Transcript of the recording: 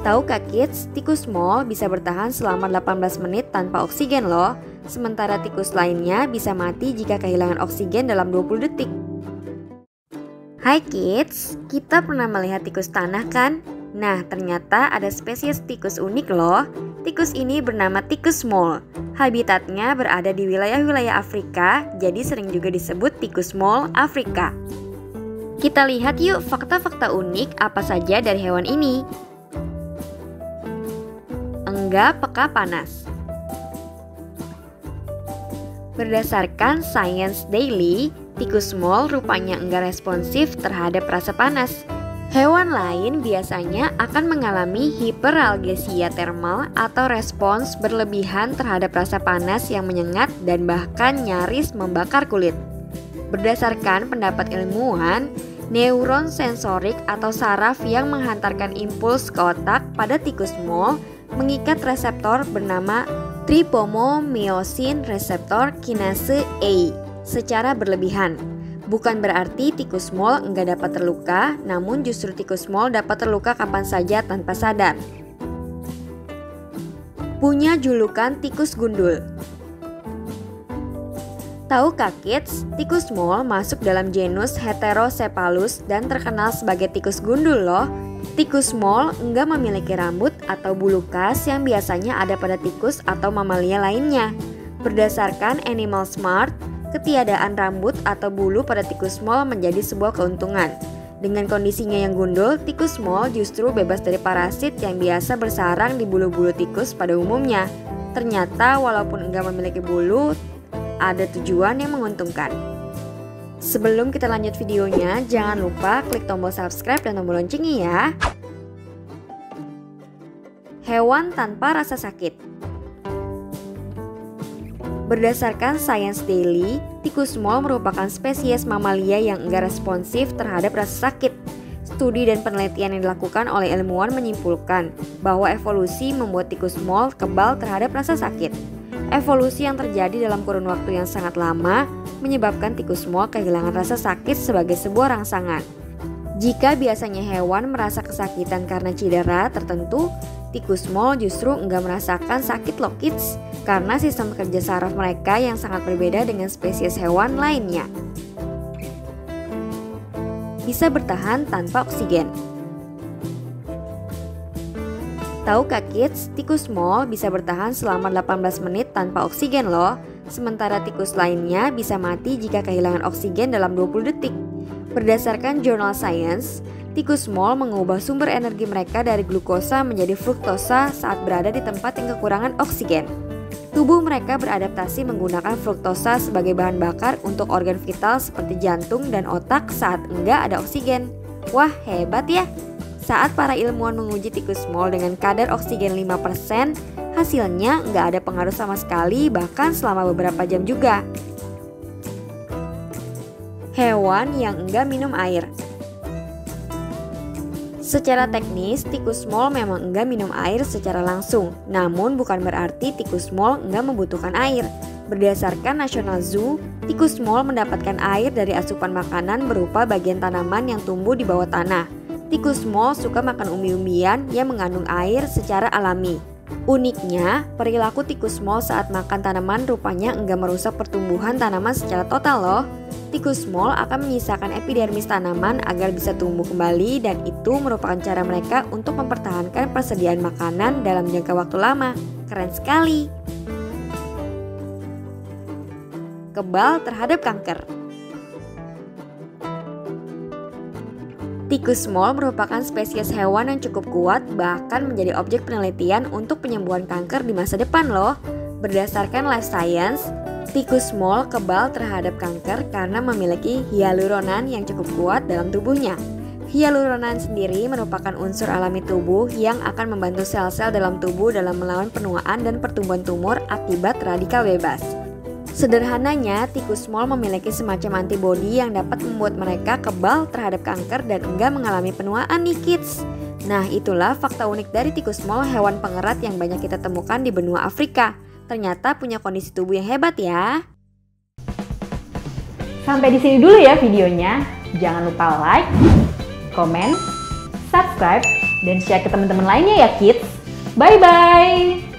Tahukah kids, tikus small bisa bertahan selama 18 menit tanpa oksigen loh. Sementara tikus lainnya bisa mati jika kehilangan oksigen dalam 20 detik. Hai kids, kita pernah melihat tikus tanah kan? Nah, ternyata ada spesies tikus unik loh. Tikus ini bernama tikus small. Habitatnya berada di wilayah-wilayah Afrika, jadi sering juga disebut tikus small Afrika. Kita lihat yuk fakta-fakta unik apa saja dari hewan ini. Enggak peka panas. Berdasarkan Science Daily, tikus small rupanya enggak responsif terhadap rasa panas. Hewan lain biasanya akan mengalami hiperalgesia termal atau respons berlebihan terhadap rasa panas yang menyengat dan bahkan nyaris membakar kulit. Berdasarkan pendapat ilmuwan, neuron sensorik atau saraf yang menghantarkan impuls ke otak pada tikus small mengikat reseptor bernama trypomyosin receptor kinase A secara berlebihan. Bukan berarti tikus small enggak dapat terluka, namun justru tikus small dapat terluka kapan saja tanpa sadar. Punya julukan tikus gundul. Tahukah kids, tikus small masuk dalam genus Heterocephalus dan terkenal sebagai tikus gundul loh. Tikus small enggak memiliki rambut atau bulu khas yang biasanya ada pada tikus atau mamalia lainnya. Berdasarkan Animal Smart, ketiadaan rambut atau bulu pada tikus small menjadi sebuah keuntungan. Dengan kondisinya yang gundul, tikus small justru bebas dari parasit yang biasa bersarang di bulu-bulu tikus pada umumnya. Ternyata walaupun enggak memiliki bulu, ada tujuan yang menguntungkan. Sebelum kita lanjut videonya, jangan lupa klik tombol subscribe dan tombol loncengnya ya. Hewan tanpa rasa sakit. Berdasarkan Science Daily, tikus small merupakan spesies mamalia yang enggak responsif terhadap rasa sakit. Studi dan penelitian yang dilakukan oleh ilmuwan menyimpulkan bahwa evolusi membuat tikus small kebal terhadap rasa sakit. Evolusi yang terjadi dalam kurun waktu yang sangat lama menyebabkan tikus small kehilangan rasa sakit sebagai sebuah rangsangan. Jika biasanya hewan merasa kesakitan karena cedera tertentu, tikus small justru enggak merasakan sakit loh kids, karena sistem kerja saraf mereka yang sangat berbeda dengan spesies hewan lainnya. Bisa bertahan tanpa oksigen. Tahukah kids, tikus small bisa bertahan selama 18 menit tanpa oksigen loh. Sementara tikus lainnya bisa mati jika kehilangan oksigen dalam 20 detik. Berdasarkan jurnal Science, tikus small mengubah sumber energi mereka dari glukosa menjadi fruktosa saat berada di tempat yang kekurangan oksigen. Tubuh mereka beradaptasi menggunakan fruktosa sebagai bahan bakar untuk organ vital seperti jantung dan otak saat enggak ada oksigen. Wah, hebat ya! Saat para ilmuwan menguji tikus small dengan kadar oksigen 5%, hasilnya nggak ada pengaruh sama sekali, bahkan selama beberapa jam juga. Hewan yang enggak minum air. Secara teknis, tikus small memang enggak minum air secara langsung, namun bukan berarti tikus small enggak membutuhkan air. Berdasarkan National Zoo, tikus small mendapatkan air dari asupan makanan berupa bagian tanaman yang tumbuh di bawah tanah. Tikus small suka makan umbi-umbian yang mengandung air secara alami. Uniknya, perilaku tikus small saat makan tanaman rupanya enggak merusak pertumbuhan tanaman secara total loh. Tikus small akan menyisakan epidermis tanaman agar bisa tumbuh kembali, dan itu merupakan cara mereka untuk mempertahankan persediaan makanan dalam jangka waktu lama. Keren sekali. Kebal terhadap kanker. Tikus small merupakan spesies hewan yang cukup kuat, bahkan menjadi objek penelitian untuk penyembuhan kanker di masa depan loh. Berdasarkan Life Science, tikus small kebal terhadap kanker karena memiliki hyaluronan yang cukup kuat dalam tubuhnya. Hyaluronan sendiri merupakan unsur alami tubuh yang akan membantu sel-sel dalam tubuh dalam melawan penuaan dan pertumbuhan tumor akibat radikal bebas. Sederhananya, tikus small memiliki semacam antibodi yang dapat membuat mereka kebal terhadap kanker dan enggak mengalami penuaan nih kids. Nah, itulah fakta unik dari tikus small, hewan pengerat yang banyak kita temukan di benua Afrika. Ternyata punya kondisi tubuh yang hebat ya. Sampai di sini dulu ya videonya. Jangan lupa like, komen, subscribe, dan share ke teman-teman lainnya ya kids. Bye-bye!